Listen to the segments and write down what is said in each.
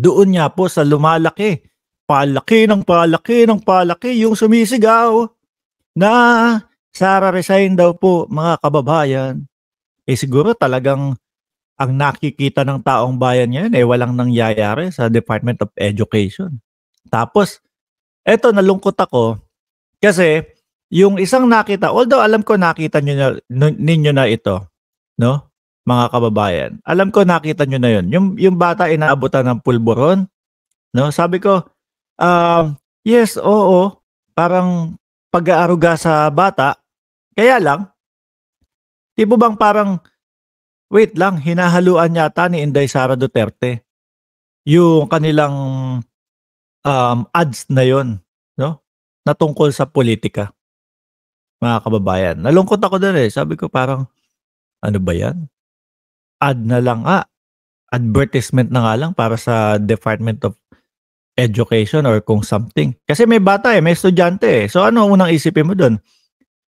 Doon nga po sa lumalaki, palaki ng palaki ng palaki yung sumisigaw na Sara resign daw po mga kababayan. Eh siguro talagang ang nakikita ng taong bayan ngayon eh walang nangyayari sa Department of Education. Tapos eto nalungkot ako kasi yung isang nakita, although alam ko nakita ninyo na ito, no? Mga kababayan. Alam ko nakita nyo na yun. Yung bata inaabutan ng pulburon, no? Sabi ko, yes, oo. Parang pag-aaruga sa bata. Kaya lang, di ba bang parang, wait lang, hinahaluan yata ni Inday Sara Duterte yung kanilang ads na yon, no? Na tungkol sa politika, mga kababayan. Nalungkot ako doon eh. Sabi ko parang, ano ba yan? Ad na lang advertisement na nga lang para sa Department of Education or kung something. Kasi may bata eh, may estudyante eh. So ano ang unang isipin mo doon?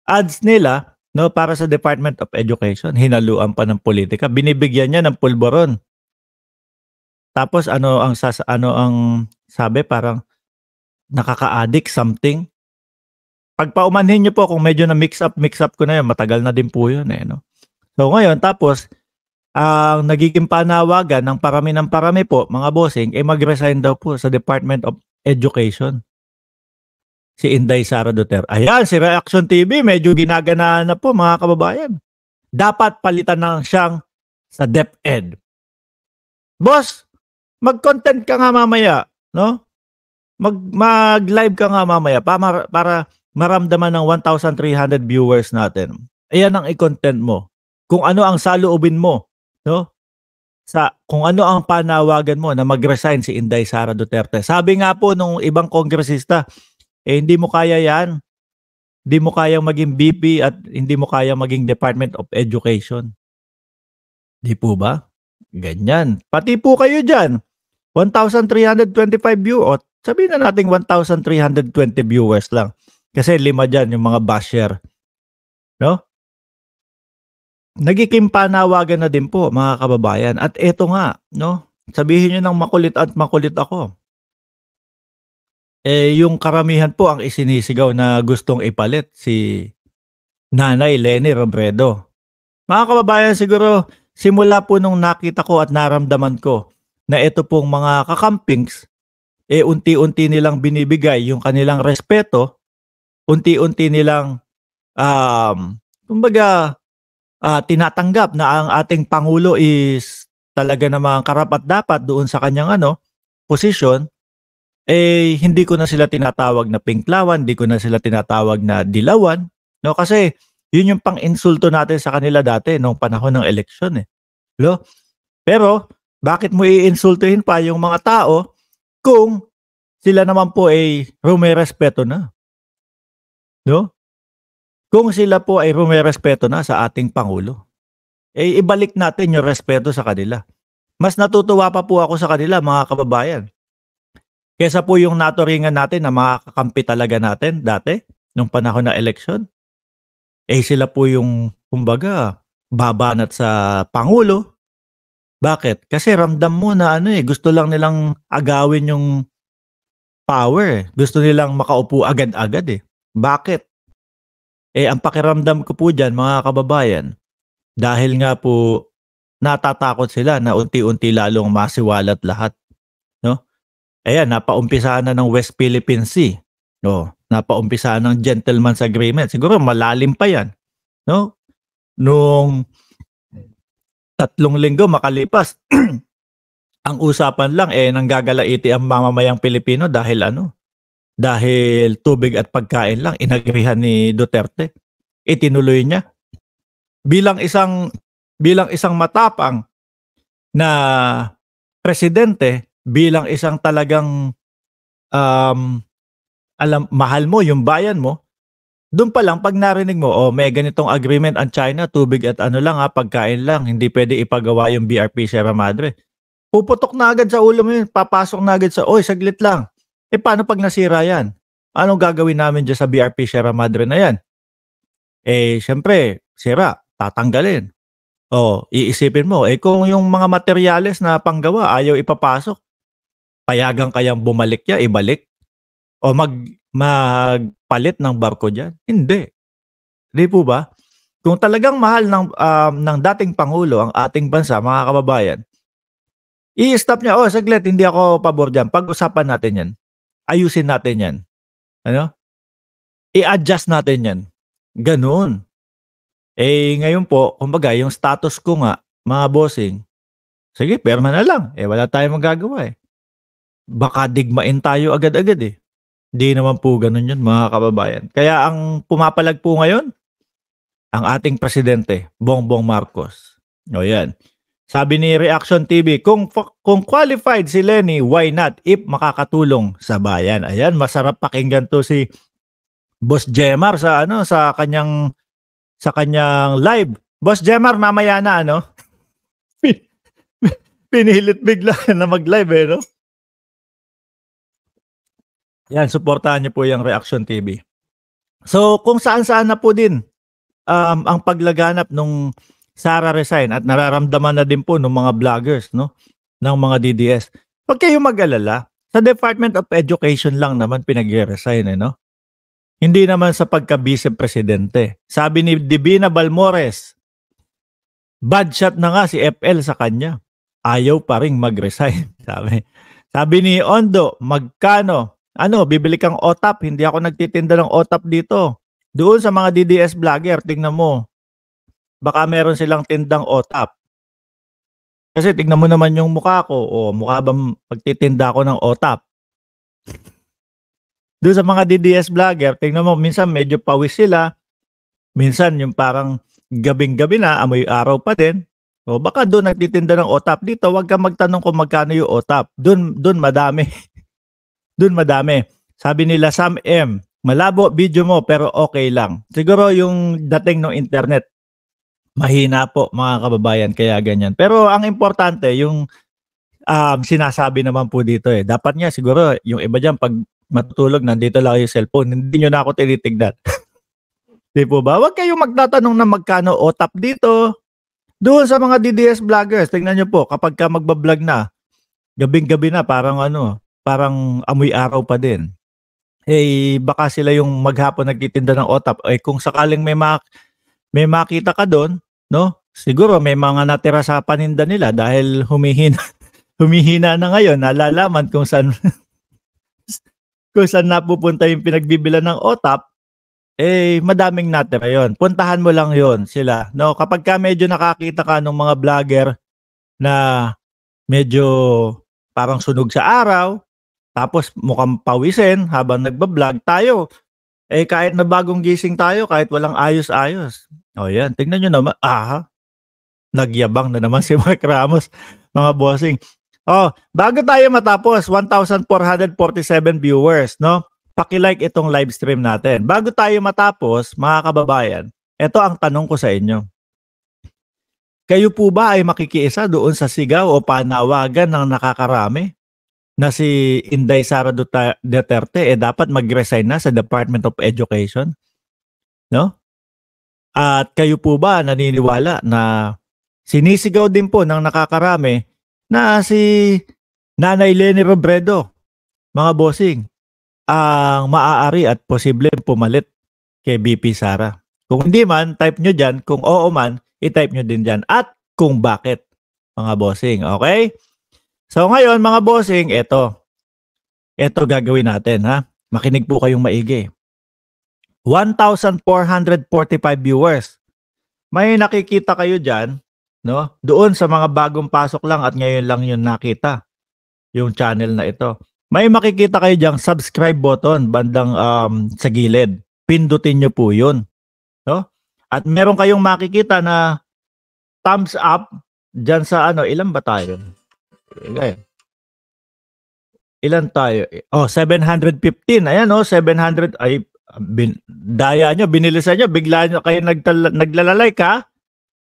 Ads nila, no, para sa Department of Education, hinaluan pa ng politika, binibigyan niya ng pulboron. Tapos ano ang sabi parang nakaka-addict something. Pagpaumanhin niyo po kung medyo na mix up ko na 'yan, matagal na din po 'yun eh, no. So ngayon tapos ang nagiging panawagan ng parami po, mga bossing, eh mag-resign daw po sa Department of Education. Si Inday Sara Duterte. Ayan, si Reaction TV, medyo ginagana na po mga kababayan. Dapat palitan na siyang sa DepEd. Boss, mag-content ka nga mamaya, no? Mag-live ka nga mamaya para maramdaman ng 1,300 viewers natin. Ayan ang i-content mo. Kung ano ang saloobin mo, no? Kung ano ang panawagan mo na mag-resign si Inday Sara Duterte. Sabi nga po nung ibang kongresista, eh hindi mo kaya yan. Hindi mo kayang maging VP at hindi mo kayang maging Department of Education. Di po ba? Ganyan. Pati po kayo dyan. 1,325 viewers. Sabihin na natin 1,320 viewers lang. Kasi 5 dyan yung mga basher. No? Nagiging panawagan na din po mga kababayan. At eto nga, no? Sabihin nyo ng makulit at makulit ako. Eh yung karamihan po ang isinisigaw na gustong ipalit si Nanay Leni Robredo. Mga kababayan, siguro simula po nung nakita ko at naramdaman ko na ito pong mga kakampings, eh unti-unti nilang binibigay yung kanilang respeto, unti-unti nilang kumbaga tinatanggap na ang ating Pangulo is talaga namang karapat-dapat doon sa kanyang posisyon, eh hindi ko na sila tinatawag na pinklawan, hindi ko na sila tinatawag na dilawan, no? Kasi yun yung pang-insulto natin sa kanila dati nung panahon ng eleksyon eh. No? Pero bakit mo iinsultuhin pa yung mga tao kung sila naman po ay rumerespeto na? No? Kung sila po ay rumerespeto na sa ating Pangulo, eh ibalik natin yung respeto sa kanila. Mas natutuwa pa po ako sa kanila mga kababayan. Kesa po yung naturingan natin na mga kakampi talaga natin dati, nung panahon ng eleksyon. Eh sila po yung, kumbaga, babanat sa Pangulo. Bakit? Kasi ramdam mo na gusto lang nilang agawin yung power. Gusto nilang makaupo agad-agad eh. Bakit? Eh ang pakiramdam ko po dyan mga kababayan, dahil nga po natatakot sila na unti-unti lalong masiwalat lahat. No? Ayan, napaumpisahan na ng West Philippine Sea. No, napaumpisahan ng Gentleman's Agreement. Siguro malalim pa yan. No? Nung 3 linggo makalipas, ang usapan lang nanggagalaiti ang mamamayang Pilipino dahil dahil tubig at pagkain lang inagrihan ni Duterte. Itinuloy niya. Bilang isang matapang na presidente, bilang isang talagang mahal mo yung bayan mo, doon pa lang pag narinig mo, may ganitong agreement ang China, tubig at pagkain lang, hindi pwede ipagawa yung BRP Sierra Madre. Puputok na agad sa ulo mo yun, papasok na agad saglit lang. Eh paano pag nasira yan? Anong gagawin namin dyan sa BRP Sierra Madre na yan? Eh syempre, sira, tatanggalin. Iisipin mo, kung yung mga materyales na panggawa ayaw ipapasok, Payagan kayang bumalik niya, ibalik? O magpalit ng barko diyan? Hindi. 'Di po ba? Kung talagang mahal ng dating pangulo ang ating bansa, mga kababayan, i-stop niya, "Oh, saglit, hindi ako pabor diyan. Pag-usapan natin 'yan. Ayusin natin 'yan." Ano? I-adjust natin 'yan. Gano'n. Ngayon po, kumbaga yung status ko nga, mga bossing, sige pirma na lang, wala tayong magagawa, eh. Baka digmain tayo agad-agad, eh. 'Di naman po gano'n 'yun, mga kababayan. Kaya ang pumapalag po ngayon, ang ating presidente, Bongbong Marcos. O 'yan. Sabi ni Reaction TV, kung qualified si Lenny, why not if makakatulong sa bayan? Ayan, masarap pakinggan 'to si Boss Jemar sa kanyang live. Boss Jemar, mamaya na ano? Pinilit bigla na mag-live, no? Yan, suportahan niyo po yung Reaction TV. So, kung saan-saan na po din ang paglaganap nung Sara resign at nararamdaman na din po ng mga vloggers, no, ng mga DDS. Huwag kayong mag-alala. Sa Department of Education lang naman pinag-resign, no? Hindi naman sa pagka-vice presidente. Sabi ni Divina Balmores, bad shot na nga si FL sa kanya. Ayaw pa ring mag-resign. Sabi ni Ondo, magkano? Bibili kang OTAP? Hindi ako nagtitinda ng OTAP dito. Doon sa mga DDS vlogger, tingnan mo. Baka meron silang tindang OTAP. Kasi tingnan mo naman yung mukha ko. Mukha ba magtitinda ako ng OTAP? Doon sa mga DDS vlogger, tingnan mo, minsan medyo pawis sila. Minsan yung parang gabing-gabi na, amoy araw pa din. Baka doon nagtitinda ng OTAP. Dito, wag kang magtanong kung magkano yung OTAP. Doon madami. Doon madami. Sabi nila, Sam M, malabo video mo pero okay lang. Siguro yung dating ng internet, mahina po mga kababayan, kaya ganyan. Pero ang importante, yung sinasabi naman po dito dapat nga siguro, yung iba dyan, pag matutulog, nandito lang yung cellphone, hindi nyo na ako tinitignan. Di po ba? Huwag kayong magtatanong na magkano OTAP dito. Doon sa mga DDS vloggers, tingnan nyo po, kapag ka magbablog na, gabing-gabi na, parang amoy araw pa din. Baka sila yung maghapon nagtitinda ng OTAP. Kung sakaling may makita ka doon, no? Siguro may mga natira sa paninda nila dahil humihina na ngayon, nalalaman kung saan napupunta yung pinagbibilan ng OTAP, madaming natira yon. Puntahan mo lang yon sila, no? Kapag ka medyo nakakita ka ng mga vlogger na medyo parang sunog sa araw, tapos mukhang pawisin habang nagbablog tayo, kahit na bagong gising tayo, kahit walang ayos-ayos. Yan, tingnan nyo naman, nagyabang na naman si Mark Ramos, mga bossing. Bago tayo matapos, 1,447 viewers, no? Paki-like itong live stream natin. Bago tayo matapos, mga kababayan, ito ang tanong ko sa inyo. Kayo po ba ay makikiisa doon sa sigaw o panawagan ng nakakarami na si Inday Sara Duterte dapat mag-resign na sa Department of Education? No? At kayo po ba naniniwala na sinisigaw din po ng nakakarami na si Nanay Leni Robredo, mga bossing, ang maaari at posible pumalit kay BP Sara? Kung hindi man, type nyo dyan. Kung oo man, i-type nyo din dyan. At kung bakit, mga bossing. Okay? So ngayon, mga bossing, ito gagawin natin, ha? Makinig po kayong maigi. 1,445 viewers. May nakikita kayo dyan, no? Doon sa mga bagong pasok lang at ngayon lang yun nakita, yung channel na ito. May makikita kayo dyan, subscribe button, bandang sa gilid. Pindutin nyo po yun. No? At meron kayong makikita na thumbs up dyan sa ilan ba tayo? Ilan tayo? 715. Ayan, 700. Daya nyo, binilisan nyo, bigla nyo kayo naglalalike, ha?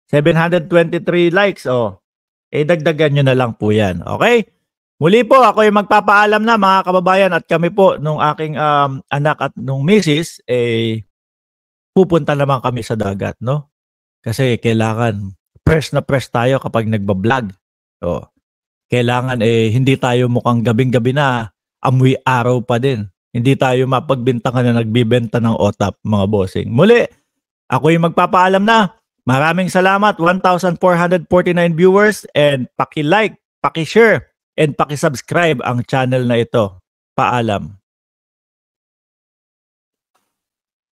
723 likes, dagdagan nyo na lang po yan. Okay? Muli po, ako ay magpapaalam na, mga kababayan, at kami po, nung aking anak at nung misis, pupunta naman kami sa dagat, no? Kasi kailangan fresh na fresh tayo kapag nagbablog. kailangan hindi tayo mukhang gabing-gabi na amoy araw pa din. Hindi tayo mapagbintangan na nagbibenta ng OTAP, mga bossing. Muli, ako'y magpapaalam na. Maraming salamat, 1,449 viewers, and paki-like, paki-share, and paki-subscribe ang channel na ito. Paalam.